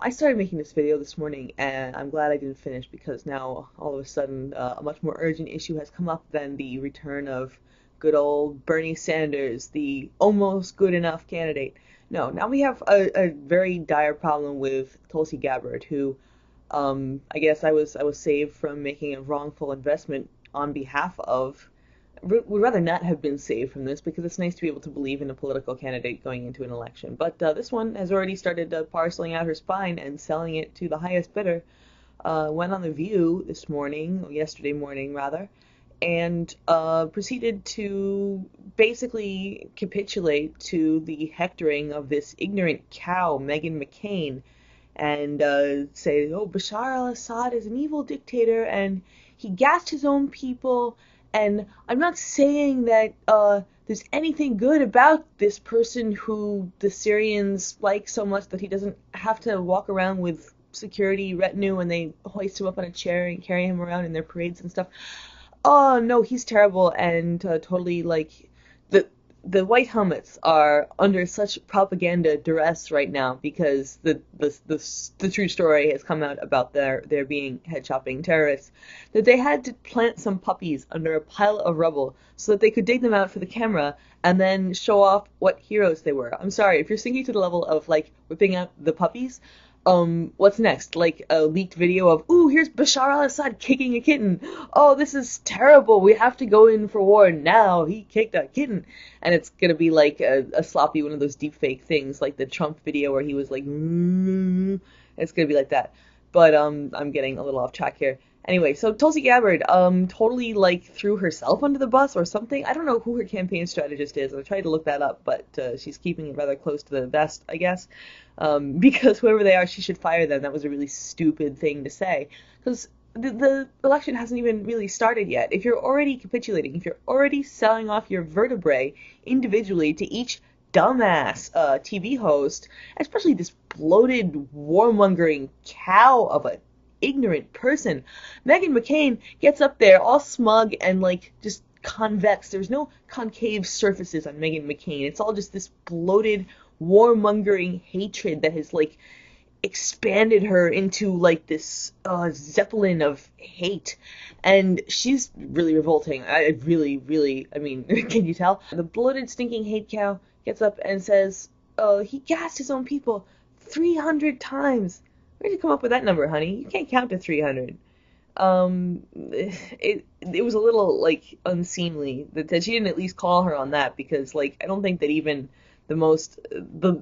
I started making this video this morning, and I'm glad I didn't finish because now all of a sudden a much more urgent issue has come up than the return of good old Bernie Sanders, the almost good enough candidate. No, now we have a very dire problem with Tulsi Gabbard, who I guess I was saved from making a wrongful investment on behalf of. Would rather not have been saved from this because it's nice to be able to believe in a political candidate going into an election. But this one has already started parceling out her spine and selling it to the highest bidder. Went on The View this morning, or yesterday morning rather, and proceeded to basically capitulate to the hectoring of this ignorant cow, Megan McCain, and say, oh, Bashar al-Assad is an evil dictator and he gassed his own people. And I'm not saying that there's anything good about this person who the Syrians like so much that he doesn't have to walk around with security retinue and they hoist him up on a chair and carry him around in their parades and stuff. Oh no, he's terrible and totally like the white helmets are under such propaganda duress right now because the true story has come out about their being head chopping terrorists, that they had to plant some puppies under a pile of rubble so that they could dig them out for the camera and then show off what heroes they were. I'm sorry, if you're sinking to the level of like whipping out the puppies, what's next? Like a leaked video of, ooh, here's Bashar al-Assad kicking a kitten. Oh, this is terrible. We have to go in for war now. He kicked a kitten. And it's gonna be like a sloppy one of those deepfake things, like the Trump video where he was like, it's gonna be like that. But I'm getting a little off track here. Anyway, so Tulsi Gabbard totally like threw herself under the bus or something. I don't know who her campaign strategist is. I tried to look that up, but she's keeping it rather close to the vest, I guess. Because whoever they are, she should fire them. That was a really stupid thing to say. Because the election hasn't even really started yet. If you're already capitulating, if you're already selling off your vertebrae individually to each dumbass TV host, especially this bloated, warmongering cow of a ignorant person. Megan McCain gets up there all smug and like just convex. There's no concave surfaces on Megan McCain. It's all just this bloated, warmongering hatred that has like expanded her into like this zeppelin of hate, and she's really revolting. I mean, can you tell? The bloated, stinking hate cow gets up and says, "Oh, he gassed his own people 300 times." Where'd you come up with that number, honey? You can't count to 300. It was a little like unseemly that she didn't at least call her on that, because like I don't think that even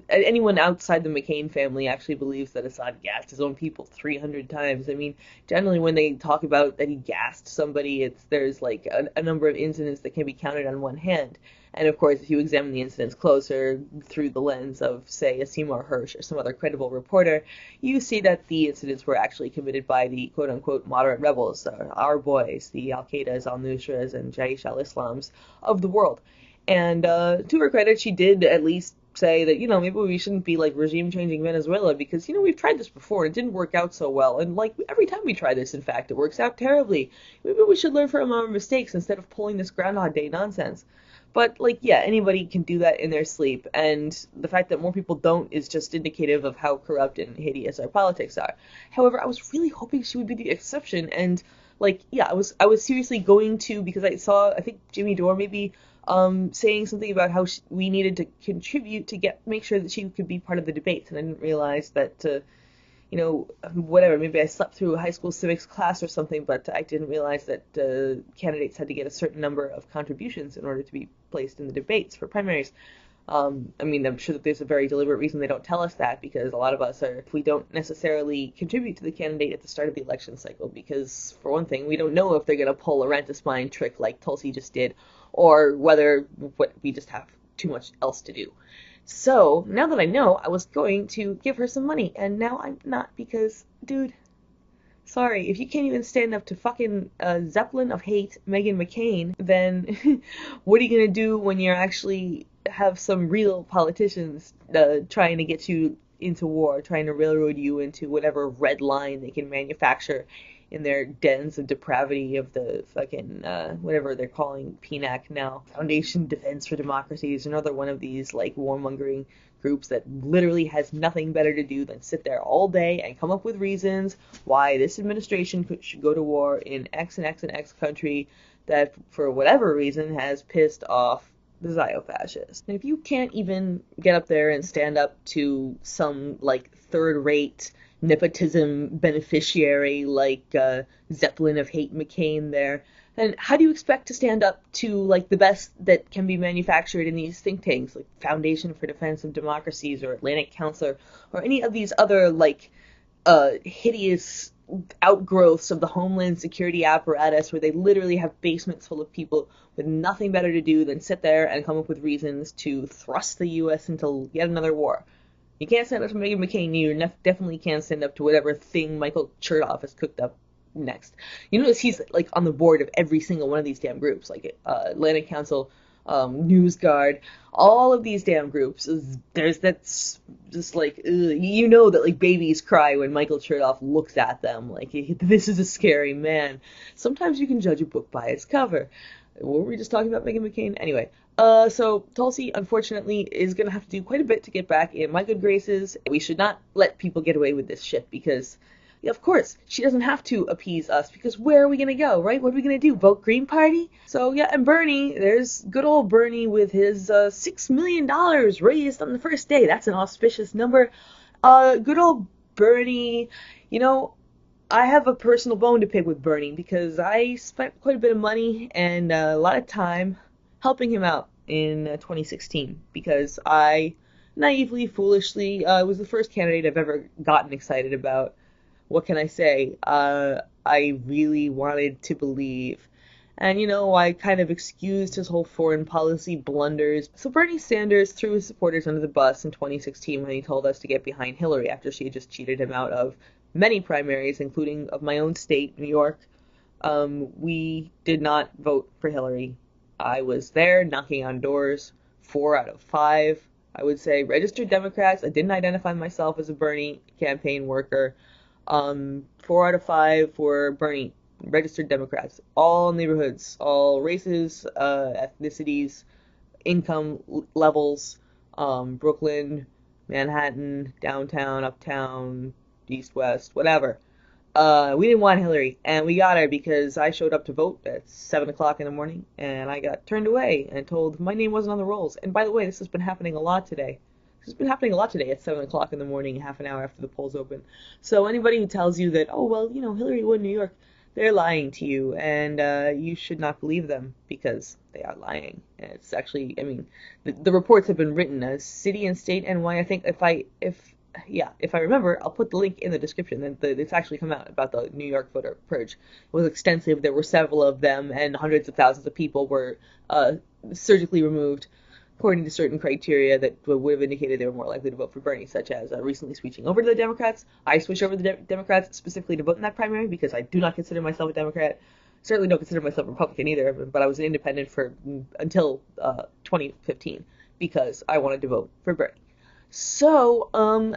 anyone outside the McCain family actually believes that Assad gassed his own people 300 times. I mean, generally when they talk about that he gassed somebody, there's like a number of incidents that can be counted on one hand. And of course, if you examine the incidents closer through the lens of, say, a Seymour Hersh or some other credible reporter, you see that the incidents were actually committed by the quote-unquote moderate rebels, our boys, the Al-Qaedas, al-Nusras, and Jaish al-Islams of the world. And to her credit, she did at least say that, maybe we shouldn't be like regime changing Venezuela because, we've tried this before and it didn't work out so well. And like every time we try this, in fact, it works out terribly. Maybe we should learn from our mistakes instead of pulling this Groundhog Day nonsense. But like, yeah, anybody can do that in their sleep. And the fact that more people don't is just indicative of how corrupt and hideous our politics are. However, I was really hoping she would be the exception. And like, yeah, I was seriously going to, because I think Jimmy Dore maybe saying something about how we needed to contribute to make sure that she could be part of the debates, and I didn't realize that, whatever, maybe I slept through a high school civics class or something, but I didn't realize that candidates had to get a certain number of contributions in order to be placed in the debates for primaries. I mean, I'm sure that there's a very deliberate reason they don't tell us that, because a lot of us if we don't necessarily contribute to the candidate at the start of the election cycle, because for one thing, we don't know if they're going to pull a rent a spine trick like Tulsi just did, or whether we just have too much else to do. So, now that I know, I was going to give her some money, and now I'm not, because, dude, sorry, if you can't even stand up to fucking Zeppelin of hate, Megan McCain, then what are you gonna do when you actually have some real politicians trying to get you into war, trying to railroad you into whatever red line they can manufacture in their dens of depravity of the fucking, whatever they're calling PNAC now, Foundation Defense for Democracy, is another one of these, like, warmongering groups that literally has nothing better to do than sit there all day and come up with reasons why this administration should go to war in X and X and X country that, for whatever reason, has pissed off the Zio-fascists. And if you can't even get up there and stand up to some, like, third-rate nepotism beneficiary like Zeppelin of Hate McCain there, then how do you expect to stand up to, like, the best that can be manufactured in these think tanks, like Foundation for Defense of Democracies or Atlantic Council or any of these other, like, hideous outgrowths of the Homeland Security apparatus where they literally have basements full of people with nothing better to do than sit there and come up with reasons to thrust the U.S. into yet another war? You can't stand up to Megan McCain. You definitely can't stand up to whatever thing Michael Chertoff has cooked up next. You notice he's, like, on the board of every single one of these damn groups, like Atlantic Council, News Guard, all of these damn groups. That's just like, ugh, you know that, like, babies cry when Michael Chertoff looks at them. Like, this is a scary man. Sometimes you can judge a book by its cover. Were we just talking about Megan McCain? Anyway, so Tulsi, unfortunately, is going to have to do quite a bit to get back in my good graces. We should not let people get away with this shit because, yeah, of course, she doesn't have to appease us because where are we going to go, right? What are we going to do, vote Green Party? So, yeah, and Bernie, there's good old Bernie with his $6 million raised on the first day. That's an auspicious number. Good old Bernie, you know, I have a personal bone to pick with Bernie because I spent quite a bit of money and a lot of time helping him out in 2016 because I naively, foolishly, was the first candidate I've ever gotten excited about. What can I say? I really wanted to believe. And, you know, I kind of excused his whole foreign policy blunders. So Bernie Sanders threw his supporters under the bus in 2016 when he told us to get behind Hillary after she had just cheated him out of many primaries, including of my own state, New York. We did not vote for Hillary. I was there knocking on doors, 4 out of 5, I would say, registered Democrats. I didn't identify myself as a Bernie campaign worker. 4 out of 5 were Bernie registered Democrats, all neighborhoods, all races, ethnicities, income levels, Brooklyn, Manhattan, downtown, uptown, east, west, whatever. We didn't want Hillary, and we got her because I showed up to vote at 7 o'clock in the morning, and I got turned away and told my name wasn't on the rolls. And by the way, this has been happening a lot today. This has been happening a lot today at 7 o'clock in the morning, half an hour after the polls open. So anybody who tells you that, oh, well, you know, Hillary won New York, they're lying to you, and you should not believe them because they are lying. And it's actually, I mean, the reports have been written as city and state NY. I think if I remember, I'll put the link in the description. It's actually come out about the New York voter purge. It was extensive. There were several of them, and hundreds of thousands of people were surgically removed according to certain criteria that would have indicated they were more likely to vote for Bernie, such as recently switching over to the Democrats. I switched over to the Democrats specifically to vote in that primary because I do not consider myself a Democrat. Certainly don't consider myself a Republican either, but I was an independent until 2015 because I wanted to vote for Bernie. So,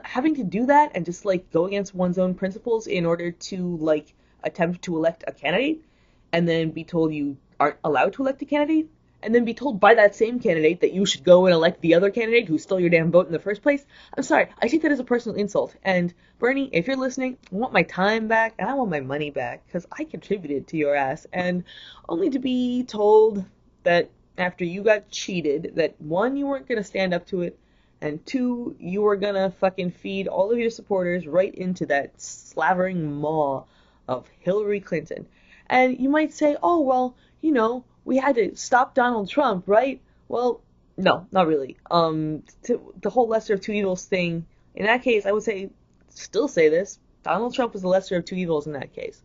having to do that and just, like, go against one's own principles in order to, like, attempt to elect a candidate and then be told you aren't allowed to elect a candidate and then be told by that same candidate that you should go and elect the other candidate who stole your damn vote in the first place. I'm sorry, I take that as a personal insult. And Bernie, if you're listening, I want my time back and I want my money back because I contributed to your ass, and only to be told that after you got cheated that 1, you weren't going to stand up to it, and 2, you were going to fucking feed all of your supporters right into that slavering maw of Hillary Clinton. And you might say, oh, well, you know, we had to stop Donald Trump, right? Well, no, not really. The whole lesser of two evils thing, in that case, I would still say this. Donald Trump was the lesser of two evils in that case.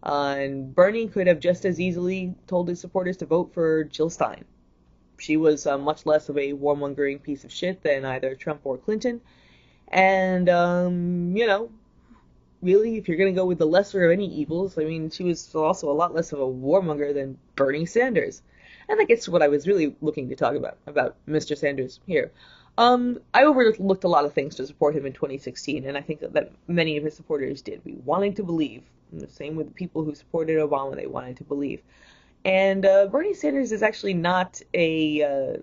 And Bernie could have just as easily told his supporters to vote for Jill Stein. She was much less of a warmongering piece of shit than either Trump or Clinton. And, you know, really, if you're going to go with the lesser of any evils, I mean, she was also a lot less of a warmonger than Bernie Sanders. And that gets to what I was really looking to talk about Mr. Sanders here. I overlooked a lot of things to support him in 2016, and I think that many of his supporters did. We wanted to believe. And the same with the people who supported Obama, they wanted to believe. And Bernie Sanders is actually not a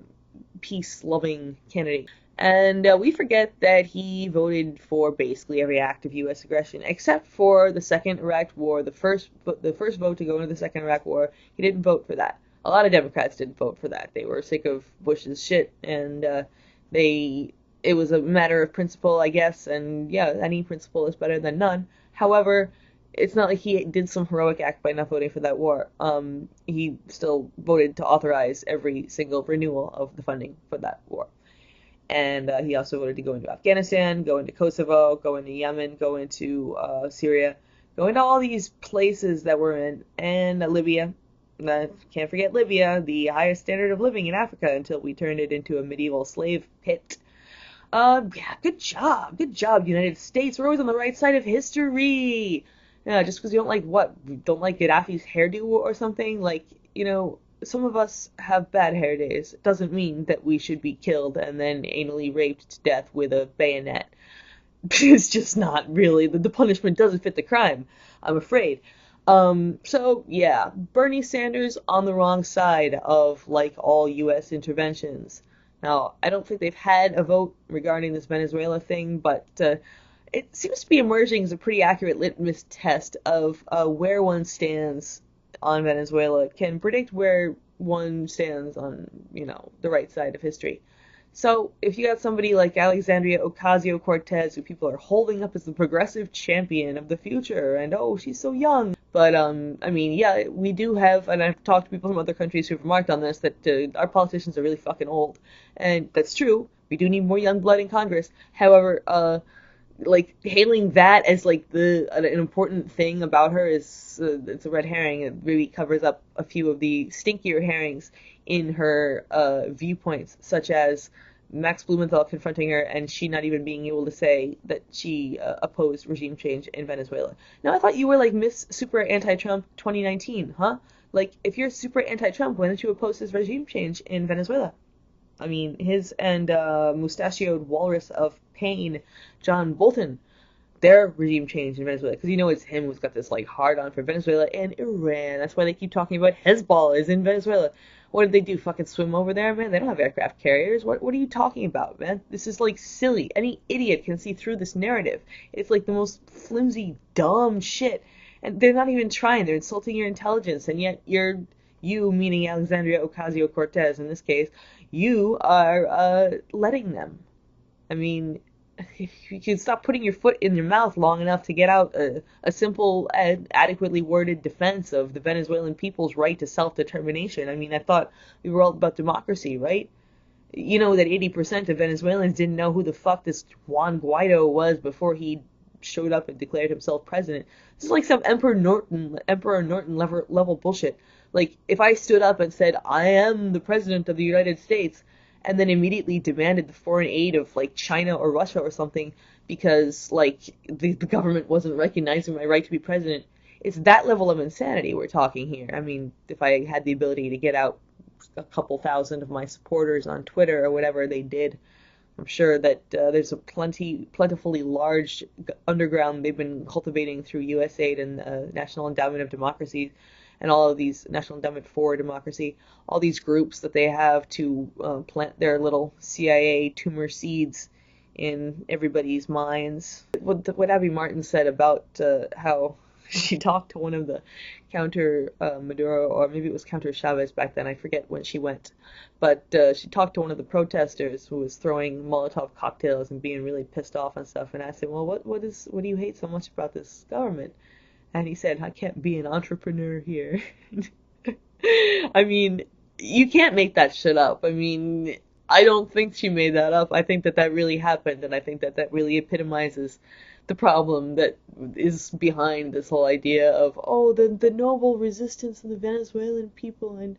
peace-loving candidate. And we forget that he voted for basically every act of U.S. aggression, except for the Second Iraq War, the first vote to go into the Second Iraq War. He didn't vote for that. A lot of Democrats didn't vote for that. They were sick of Bush's shit, and it was a matter of principle, I guess. And yeah, any principle is better than none. However, it's not like he did some heroic act by not voting for that war. He still voted to authorize every single renewal of the funding for that war. And he also voted to go into Afghanistan, go into Kosovo, go into Yemen, go into Syria, go into all these places that we're in, and Libya. Can't forget Libya, the highest standard of living in Africa until we turned it into a medieval slave pit. Yeah, good job, United States. We're always on the right side of history. Yeah, just because you don't like Gaddafi's hairdo or something, some of us have bad hair days. It doesn't mean that we should be killed and then anally raped to death with a bayonet. It's just not really, the punishment doesn't fit the crime, I'm afraid. So yeah, Bernie Sanders on the wrong side of all U.S. interventions. Now, I don't think they've had a vote regarding this Venezuela thing, but it seems to be emerging as a pretty accurate litmus test of where one stands on Venezuela, can predict where one stands on, the right side of history. So if you got somebody like Alexandria Ocasio-Cortez, who people are holding up as the progressive champion of the future, and oh, she's so young. But, yeah, we do have, and I've talked to people from other countries who've remarked on this, that our politicians are really fucking old. And that's true. We do need more young blood in Congress. However, hailing that as an important thing about her is it's a red herring. It really covers up a few of the stinkier herrings in her viewpoints, such as Max Blumenthal confronting her and she not even being able to say that she opposed regime change in Venezuela. Now, I thought you were Miss Super Anti-Trump 2019, huh? If you're super anti-Trump, why don't you oppose this regime change in Venezuela? I mean, his and mustachioed walrus of pain, John Bolton, their regime change in Venezuela. Because it's him who's got this hard-on for Venezuela and Iran. That's why they keep talking about Hezbollah is in Venezuela. What did they do? Fucking swim over there, man? They don't have aircraft carriers. What are you talking about, man? This is silly. Any idiot can see through this narrative. It's the most flimsy, dumb shit. And they're not even trying. They're insulting your intelligence. And yet you, meaning Alexandria Ocasio-Cortez in this case, you are letting them. I mean, if you can stop putting your foot in your mouth long enough to get out a simple and adequately worded defense of the Venezuelan people's right to self-determination. I mean, I thought we were all about democracy, right? You know that 80% of Venezuelans didn't know who the fuck this Juan Guaido was before he showed up and declared himself president. This is some Emperor Norton level bullshit. If I stood up and said, I am the president of the United States, and then immediately demanded the foreign aid of China or Russia or something because the government wasn't recognizing my right to be president, it's that level of insanity we're talking here. I mean, if I had the ability to get out a couple thousand of my supporters on Twitter or whatever they did, I'm sure that there's a plentifully large underground they've been cultivating through USAID and National Endowment of Democracy and all of these National Endowment for Democracy, all these groups that they have to plant their little CIA tumor seeds in everybody's minds. What Abby Martin said about how she talked to one of the counter Maduro, or maybe it was counter Chavez back then, I forget when she went, but she talked to one of the protesters who was throwing Molotov cocktails and being really pissed off and stuff, and asked him, well, what do you hate so much about this government? And he said, I can't be an entrepreneur here. I mean, you can't make that shit up. I mean, I don't think she made that up. I think that really happened, and I think that really epitomizes the problem that is behind this whole idea of, oh, the noble resistance of the Venezuelan people, and,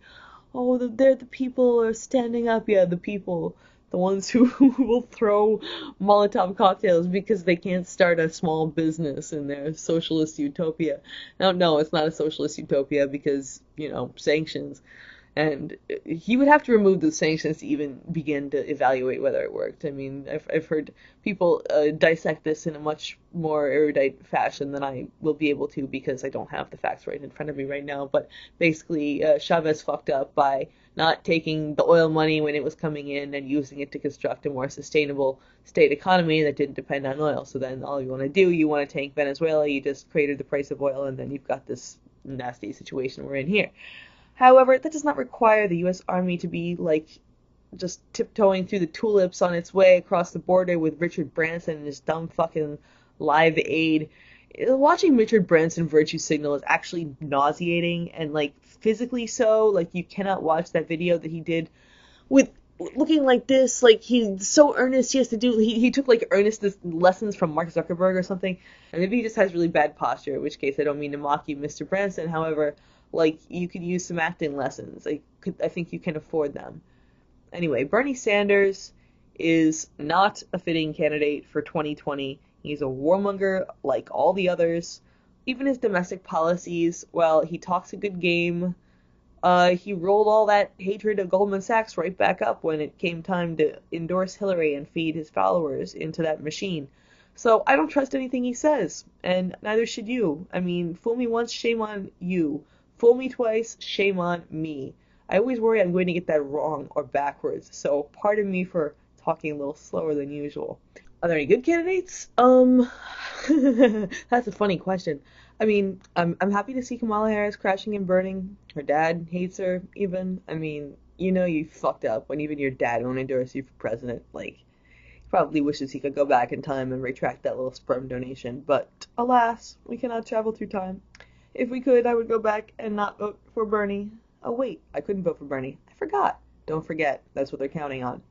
oh, the people are standing up. Yeah, the people. The ones who will throw Molotov cocktails because they can't start a small business in their socialist utopia. No, it's not a socialist utopia because, sanctions. And he would have to remove those sanctions to even begin to evaluate whether it worked. I mean, I've heard people dissect this in a much more erudite fashion than I will be able to because I don't have the facts right in front of me right now. But basically, Chavez fucked up by not taking the oil money when it was coming in and using it to construct a more sustainable state economy that didn't depend on oil. So then all you want to do, you want to tank Venezuela, you just cratered the price of oil, and then you've got this nasty situation we're in here. However, that does not require the U.S. Army to be, like, just tiptoeing through the tulips on its way across the border with Richard Branson and his dumb fucking Live Aid. Watching Richard Branson virtue signal is actually nauseating and, like, physically so. Like, you cannot watch that video that he did with looking like this. Like, he's so earnest he has to do... He took, like, earnest lessons from Mark Zuckerberg or something. And maybe he just has really bad posture, in which case I don't mean to mock you, Mr. Branson. However... like, you could use some acting lessons. I think you can afford them. Anyway, Bernie Sanders is not a fitting candidate for 2020. He's a warmonger like all the others. Even his domestic policies, well, he talks a good game. He rolled all that hatred of Goldman Sachs right back up when it came time to endorse Hillary and feed his followers into that machine. So I don't trust anything he says, and neither should you. I mean, fool me once, shame on you. Fool me twice, shame on me. I always worry I'm going to get that wrong or backwards, so pardon me for talking a little slower than usual. Are there any good candidates? That's a funny question. I mean, I'm happy to see Kamala Harris crashing and burning. Her dad hates her, even. I mean, you know you fucked up when even your dad won't endorse you for president. Like, he probably wishes he could go back in time and retract that little sperm donation, but alas, we cannot travel through time. If we could, I would go back and not vote for Bernie. Oh, wait, I couldn't vote for Bernie. I forgot. Don't forget, that's what they're counting on.